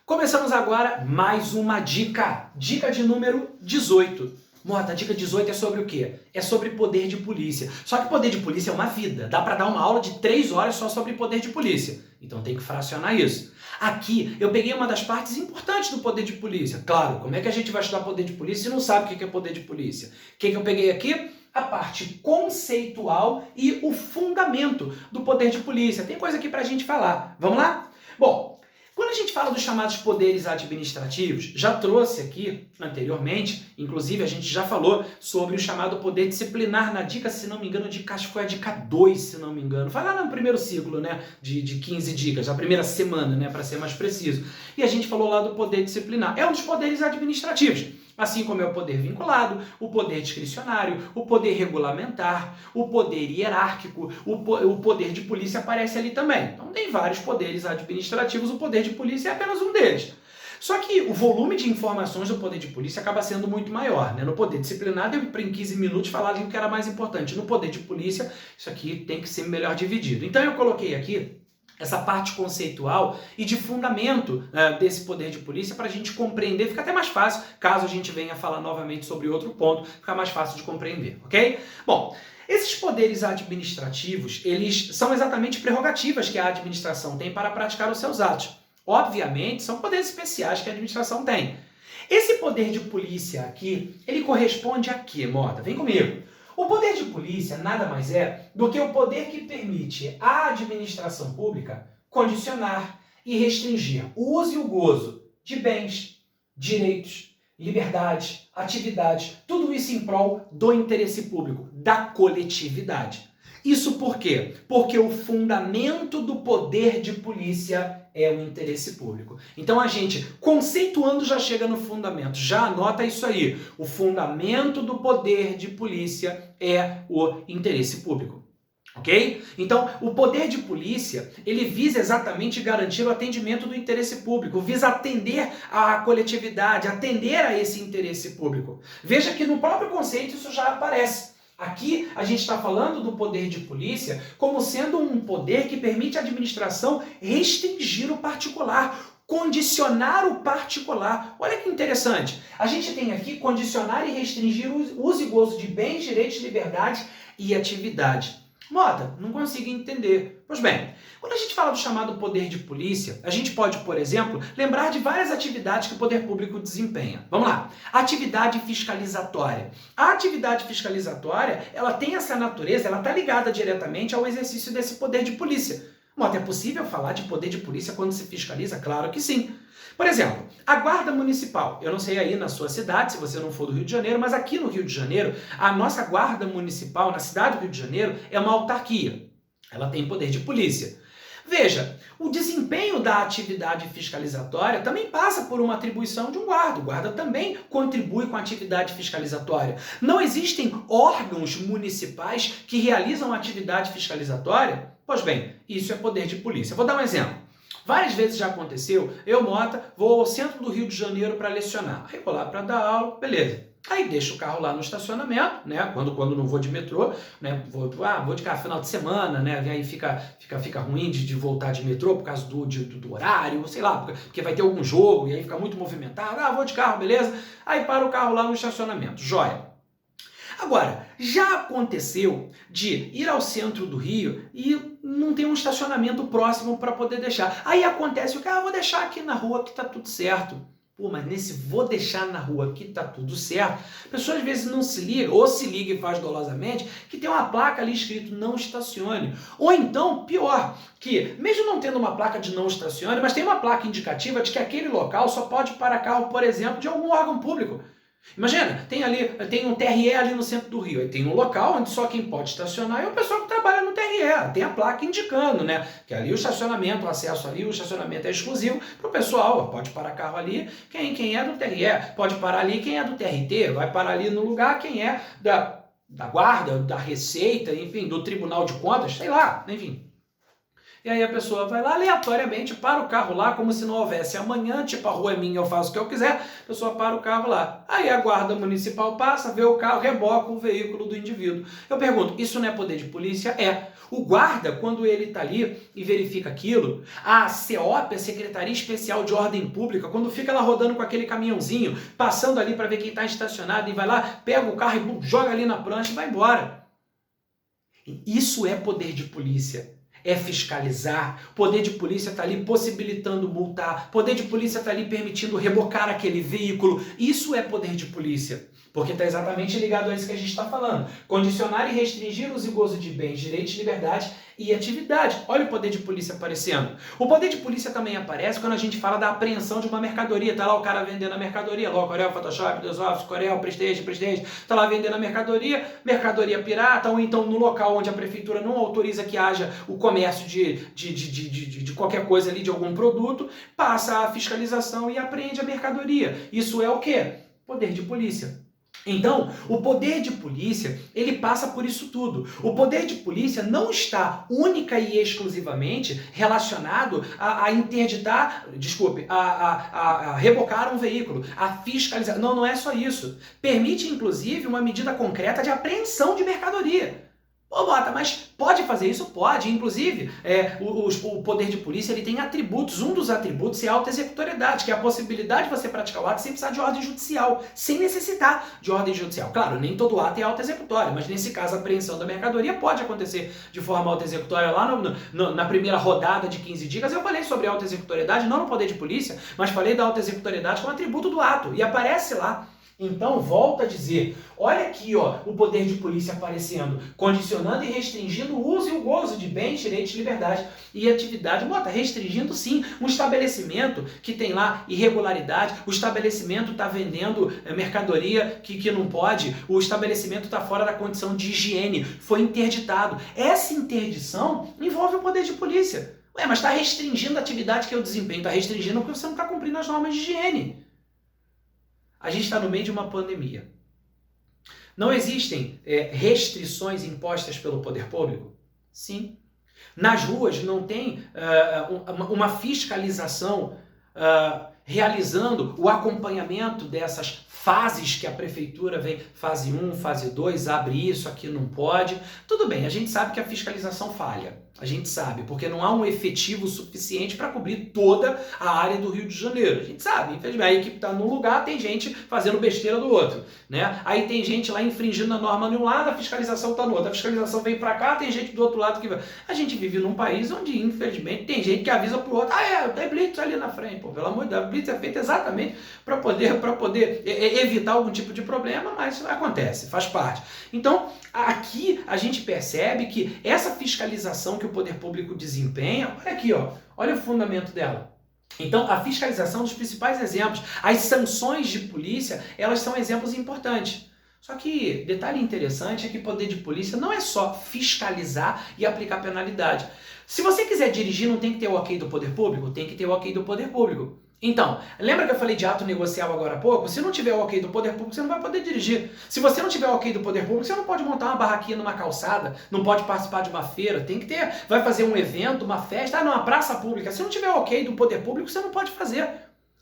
Começamos agora mais uma dica. Dica de número 18. Mota, a dica 18 é sobre o quê? É sobre poder de polícia. Só que poder de polícia é uma vida. Dá pra dar uma aula de 3 horas só sobre poder de polícia. Então tem que fracionar isso. Aqui eu peguei uma das partes importantes do poder de polícia. Claro, como é que a gente vai estudar poder de polícia se não sabe o que é poder de polícia? O que eu peguei aqui? A parte conceitual e o fundamento do poder de polícia. Tem coisa aqui pra gente falar. Vamos lá? Bom, quando a gente fala dos chamados poderes administrativos, já trouxe aqui anteriormente, inclusive a gente já falou sobre o chamado poder disciplinar na dica, se não me engano, acho que foi a dica 2, se não me engano. Foi lá no primeiro ciclo, né, de 15 dicas, a primeira semana, né, para ser mais preciso. E a gente falou lá do poder disciplinar. É um dos poderes administrativos. Assim como é o poder vinculado, o poder discricionário, o poder regulamentar, o poder hierárquico, o poder de polícia aparece ali também. Então tem vários poderes administrativos, o poder de polícia é apenas um deles. Só que o volume de informações do poder de polícia acaba sendo muito maior, né? No poder disciplinar, deu para em 15 minutos falar ali o que era mais importante. No poder de polícia, isso aqui tem que ser melhor dividido. Então eu coloquei aqui essa parte conceitual e de fundamento desse poder de polícia para a gente compreender, fica até mais fácil, caso a gente venha falar novamente sobre outro ponto, fica mais fácil de compreender, ok? Bom, esses poderes administrativos, eles são exatamente prerrogativas que a administração tem para praticar os seus atos. Obviamente, são poderes especiais que a administração tem. Esse poder de polícia aqui, ele corresponde a quê, Mota? Vem comigo. O poder de polícia nada mais é do que o poder que permite à administração pública condicionar e restringir o uso e o gozo de bens, direitos, liberdades, atividades, tudo isso em prol do interesse público, da coletividade. Isso por quê? Porque o fundamento do poder de polícia é o interesse público. Então a gente, conceituando, já chega no fundamento. Já anota isso aí. O fundamento do poder de polícia é o interesse público. Ok? Então, o poder de polícia, ele visa exatamente garantir o atendimento do interesse público, visa atender à coletividade, atender a esse interesse público. Veja que no próprio conceito isso já aparece. Aqui a gente está falando do poder de polícia como sendo um poder que permite à administração restringir o particular, condicionar o particular. Olha que interessante. A gente tem aqui condicionar e restringir o uso e gozo de bens, direitos, liberdades e atividade. Mota, não consigo entender. Pois bem, quando a gente fala do chamado poder de polícia, a gente pode, por exemplo, lembrar de várias atividades que o poder público desempenha. Vamos lá. Atividade fiscalizatória. A atividade fiscalizatória, ela tem essa natureza, ela está ligada diretamente ao exercício desse poder de polícia. Mota, é possível falar de poder de polícia quando se fiscaliza? Claro que sim. Por exemplo, a Guarda Municipal. Eu não sei aí na sua cidade, se você não for do Rio de Janeiro, mas aqui no Rio de Janeiro, a nossa Guarda Municipal, na cidade do Rio de Janeiro, é uma autarquia. Ela tem poder de polícia. Veja, o desempenho da atividade fiscalizatória também passa por uma atribuição de um guarda. O guarda também contribui com a atividade fiscalizatória. Não existem órgãos municipais que realizam atividade fiscalizatória? Pois bem, isso é poder de polícia. Vou dar um exemplo. Várias vezes já aconteceu, eu, Mota, vou ao centro do Rio de Janeiro para lecionar. Aí vou lá para dar aula, beleza. Aí deixo o carro lá no estacionamento, né? Quando não vou de metrô, né? Vou de carro final de semana, né? E aí fica ruim de voltar de metrô por causa do horário, sei lá, porque vai ter algum jogo e aí fica muito movimentado. Ah, vou de carro, beleza. Aí para o carro lá no estacionamento, joia. Agora, já aconteceu de ir ao centro do Rio e não ter um estacionamento próximo para poder deixar. Aí acontece o que, vou deixar aqui na rua que tá tudo certo. Pô, mas nesse vou deixar na rua que tá tudo certo, a pessoa às vezes não se liga, ou se liga e faz dolosamente, que tem uma placa ali escrito não estacione. Ou então, pior, que mesmo não tendo uma placa de não estacione, mas tem uma placa indicativa de que aquele local só pode parar carro, por exemplo, de algum órgão público. Imagina, tem um TRE ali no centro do Rio, aí tem um local onde só quem pode estacionar é o pessoal que trabalha no TRE, tem a placa indicando, né, que ali o estacionamento, o acesso ali, o estacionamento é exclusivo para o pessoal, pode parar carro ali quem é do TRE, pode parar ali quem é do TRT, vai parar ali no lugar quem é da guarda, da receita, enfim, do Tribunal de Contas, sei lá, enfim. E aí a pessoa vai lá aleatoriamente, para o carro lá, como se não houvesse amanhã, tipo, a rua é minha, eu faço o que eu quiser, a pessoa para o carro lá. Aí a guarda municipal passa, vê o carro, reboca o veículo do indivíduo. Eu pergunto, isso não é poder de polícia? É. O guarda, quando ele está ali e verifica aquilo, a CEOP, a Secretaria Especial de Ordem Pública, quando fica lá rodando com aquele caminhãozinho, passando ali para ver quem está estacionado e vai lá, pega o carro e joga ali na prancha e vai embora. Isso é poder de polícia. É fiscalizar, poder de polícia está ali possibilitando multar, poder de polícia está ali permitindo rebocar aquele veículo, isso é poder de polícia, porque está exatamente ligado a isso que a gente está falando, condicionar e restringir o uso e gozo de bens, direitos, liberdade e atividade. Olha o poder de polícia aparecendo. O poder de polícia também aparece quando a gente fala da apreensão de uma mercadoria, tá lá o cara vendendo a mercadoria, lá o Corel, Photoshop, Office, Corel, Prestige, tá lá vendendo a mercadoria pirata, ou então no local onde a prefeitura não autoriza que haja o comércio de qualquer coisa ali, de algum produto, passa a fiscalização e apreende a mercadoria. Isso é o quê? Poder de polícia. Então, o poder de polícia, ele passa por isso tudo. O poder de polícia não está única e exclusivamente relacionado a interditar, a rebocar um veículo, a fiscalizar. Não, não é só isso. Permite, inclusive, uma medida concreta de apreensão de mercadoria. Pô, Bota, mas pode fazer isso? Pode. Inclusive, o poder de polícia ele tem atributos. Um dos atributos é a auto-executoriedade, que é a possibilidade de você praticar o ato sem precisar de ordem judicial, sem necessitar de ordem judicial. Claro, nem todo ato é auto-executório, mas nesse caso a apreensão da mercadoria pode acontecer de forma auto-executória. Lá na primeira rodada de 15 dicas eu falei sobre auto-executoriedade, não no poder de polícia, mas falei da auto-executoriedade como atributo do ato. E aparece lá. Então, volta a dizer, olha aqui ó, o poder de polícia aparecendo, condicionando e restringindo o uso e o gozo de bens, direitos, liberdade e atividade. Bota, restringindo sim, um estabelecimento que tem lá irregularidade, o estabelecimento está vendendo mercadoria que não pode, o estabelecimento está fora da condição de higiene, foi interditado. Essa interdição envolve o poder de polícia. Ué, mas está restringindo a atividade que eu desempenho, está restringindo porque você não está cumprindo as normas de higiene. A gente está no meio de uma pandemia. Não existem restrições impostas pelo poder público? Sim. Nas ruas não tem uma fiscalização realizando o acompanhamento dessas fases que a prefeitura vem, fase 1, fase 2, abre isso, aqui não pode. Tudo bem, a gente sabe que a fiscalização falha. A gente sabe, porque não há um efetivo suficiente para cobrir toda a área do Rio de Janeiro. A gente sabe, infelizmente, a equipe está num lugar, tem gente fazendo besteira do outro, né? Aí tem gente lá infringindo a norma de um lado, a fiscalização está no outro. A fiscalização vem para cá, tem gente do outro lado que vai. A gente vive num país onde, infelizmente, tem gente que avisa pro outro, tem blitz ali na frente, pô, pelo amor de Deus, blitz é feito exatamente para poder evitar algum tipo de problema, mas acontece, faz parte. Então, aqui a gente percebe que essa fiscalização que o poder público desempenha, olha aqui, ó, olha o fundamento dela. Então, a fiscalização é um dos principais exemplos. As sanções de polícia, elas são exemplos importantes. Só que, detalhe interessante é que poder de polícia não é só fiscalizar e aplicar penalidade. Se você quiser dirigir, não tem que ter o ok do poder público? Tem que ter o ok do poder público. Então, lembra que eu falei de ato negocial agora há pouco? Se não tiver o ok do poder público, você não vai poder dirigir. Se você não tiver o ok do poder público, você não pode montar uma barraquinha numa calçada, não pode participar de uma feira, tem que ter, vai fazer um evento, uma festa, numa praça pública. Se não tiver o ok do poder público, você não pode fazer.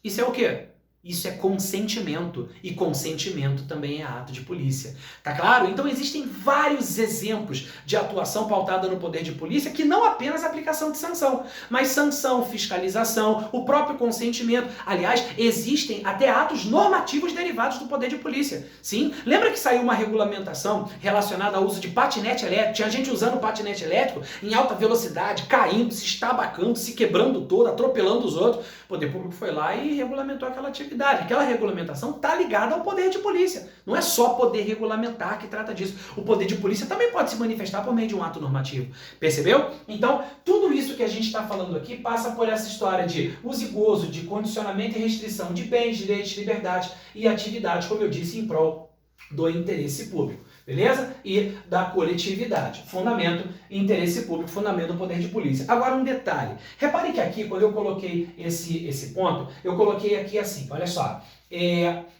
Isso é o quê? Isso é consentimento, e consentimento também é ato de polícia. Tá claro? Então existem vários exemplos de atuação pautada no poder de polícia que não apenas aplicação de sanção, mas sanção, fiscalização, o próprio consentimento. Aliás, existem até atos normativos derivados do poder de polícia. Sim, lembra que saiu uma regulamentação relacionada ao uso de patinete elétrico? Tinha gente usando patinete elétrico em alta velocidade, caindo, se estabacando, se quebrando todo, atropelando os outros. O poder público foi lá e regulamentou aquela atividade. Aquela regulamentação está ligada ao poder de polícia. Não é só poder regulamentar que trata disso. O poder de polícia também pode se manifestar por meio de um ato normativo. Percebeu? Então, tudo isso que a gente está falando aqui passa por essa história de uso e gozo, de condicionamento e restrição de bens, direitos, liberdades e atividades, como eu disse, em prol do interesse público. beleza? E da coletividade, fundamento, interesse público, fundamento do poder de polícia. Agora um detalhe, repare que aqui, quando eu coloquei esse ponto, eu coloquei aqui assim, olha só,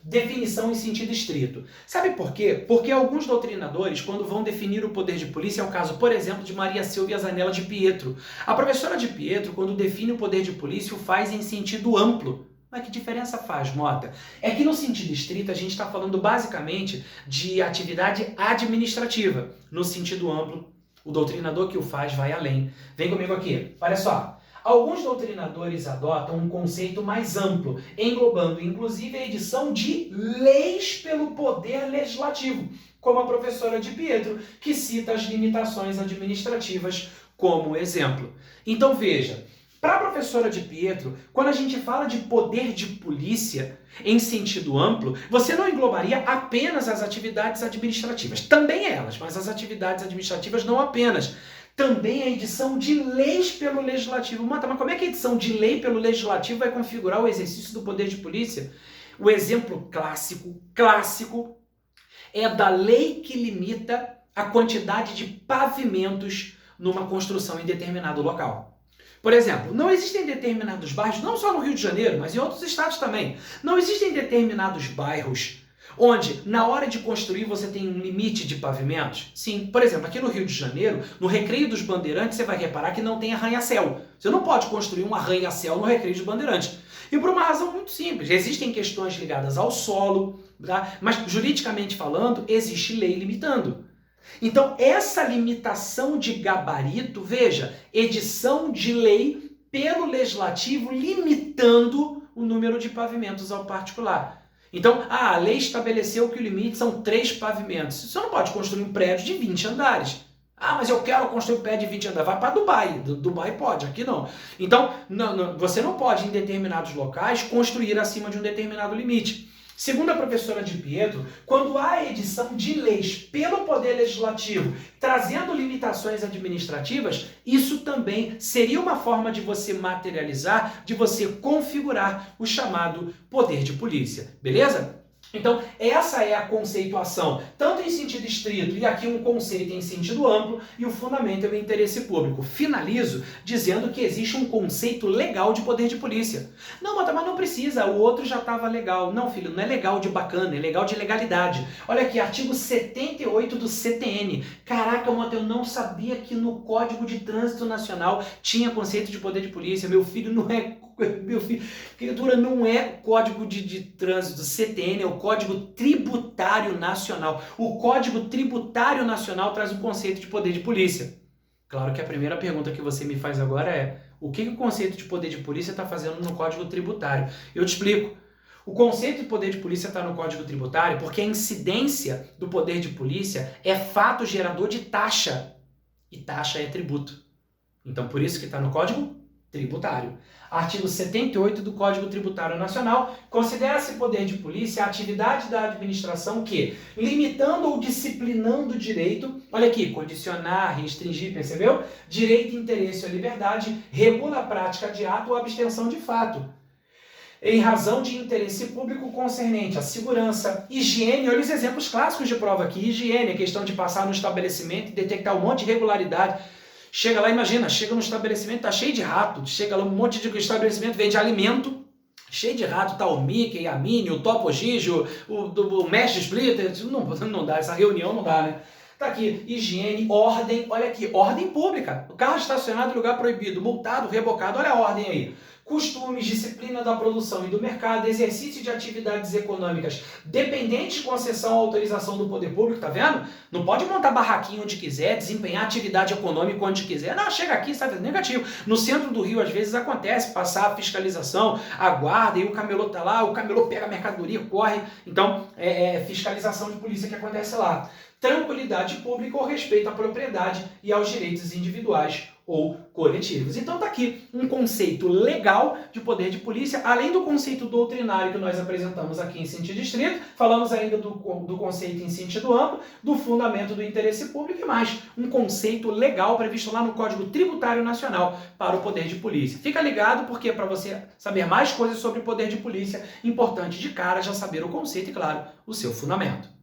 definição em sentido estrito. Sabe por quê? Porque alguns doutrinadores, quando vão definir o poder de polícia, é o caso, por exemplo, de Maria Silvia Zanella de Pietro. A professora de Pietro, quando define o poder de polícia, o faz em sentido amplo. Mas que diferença faz, Mota? É que no sentido estrito a gente está falando basicamente de atividade administrativa. No sentido amplo, o doutrinador que o faz vai além. Vem comigo aqui, olha só. Alguns doutrinadores adotam um conceito mais amplo, englobando inclusive a edição de leis pelo poder legislativo, como a professora de Pietro, que cita as limitações administrativas como exemplo. Então veja, para a professora de Pietro, quando a gente fala de poder de polícia em sentido amplo, você não englobaria apenas as atividades administrativas, também elas, mas as atividades administrativas não apenas. Também a edição de leis pelo legislativo. Mas como é que a edição de lei pelo legislativo vai configurar o exercício do poder de polícia? O exemplo clássico é da lei que limita a quantidade de pavimentos numa construção em determinado local. Por exemplo, não existem determinados bairros, não só no Rio de Janeiro, mas em outros estados também, não existem determinados bairros onde, na hora de construir, você tem um limite de pavimentos? Sim, por exemplo, aqui no Rio de Janeiro, no Recreio dos Bandeirantes, você vai reparar que não tem arranha-céu. Você não pode construir um arranha-céu no Recreio dos Bandeirantes. E por uma razão muito simples. Existem questões ligadas ao solo, tá? Mas juridicamente falando, existe lei limitando. Então, essa limitação de gabarito, veja, edição de lei pelo legislativo limitando o número de pavimentos ao particular. Então, a lei estabeleceu que o limite são 3 pavimentos. Você não pode construir um prédio de 20 andares. Ah, mas eu quero construir um prédio de 20 andares. Vai para Dubai. Dubai pode, aqui não. Então, você não pode, em determinados locais, construir acima de um determinado limite. Segundo a professora de Pietro, quando há edição de leis pelo Poder Legislativo trazendo limitações administrativas, isso também seria uma forma de você materializar, de você configurar o chamado poder de polícia. Beleza? Então, essa é a conceituação, tanto em sentido estrito, e aqui um conceito em sentido amplo, e o fundamento é o interesse público. Finalizo dizendo que existe um conceito legal de poder de polícia. Não, mas não precisa, o outro já estava legal. Não, filho, não é legal de bacana, é legal de legalidade. Olha aqui, artigo 78 do CTN. Caraca, Mota, eu não sabia que no Código de Trânsito Nacional tinha conceito de poder de polícia. Meu filho, não é... Meu filho, criatura, não é Código de Trânsito, CTN, é o Código Tributário Nacional. O Código Tributário Nacional traz o conceito de poder de polícia. Claro que a primeira pergunta que você me faz agora é: o que o conceito de poder de polícia está fazendo no Código Tributário? Eu te explico. O conceito de poder de polícia está no Código Tributário porque a incidência do poder de polícia é fato gerador de taxa. E taxa é tributo. Então, por isso que está no Código Tributário. Artigo 78 do Código Tributário Nacional, considera-se poder de polícia a atividade da administração que, limitando ou disciplinando o direito, olha aqui, condicionar, restringir, percebeu? Direito, interesse ou liberdade, regula a prática de ato ou abstenção de fato, em razão de interesse público concernente à segurança, higiene, olha os exemplos clássicos de prova aqui, higiene, a questão de passar no estabelecimento e detectar um monte de irregularidade. Chega lá, imagina, chega no estabelecimento, tá cheio de rato, chega lá um monte de estabelecimento, vende alimento, cheio de rato, tá o Mickey, a Minnie, o Topo Gigio, o Mesh Splitter, não dá, essa reunião não dá, né? Tá aqui, higiene, ordem, olha aqui, ordem pública, o carro estacionado em lugar proibido, multado, rebocado, olha a ordem aí. Costumes, disciplina da produção e do mercado, exercício de atividades econômicas dependentes de concessão ou autorização do poder público, tá vendo? Não pode montar barraquinho onde quiser, desempenhar atividade econômica onde quiser. Não, chega aqui, sabe, negativo. No centro do Rio, às vezes, acontece, passar a fiscalização, aguarda, e o camelô tá lá, o camelô pega a mercadoria, corre. Então, é fiscalização de polícia que acontece lá. Tranquilidade pública ou respeito à propriedade e aos direitos individuais ou coletivos. Então tá aqui um conceito legal de poder de polícia, além do conceito doutrinário que nós apresentamos aqui em sentido estrito, falamos ainda do conceito em sentido amplo, do fundamento do interesse público e mais um conceito legal previsto lá no Código Tributário Nacional para o poder de polícia. Fica ligado porque para você saber mais coisas sobre o poder de polícia, importante de cara já saber o conceito e, claro, o seu fundamento.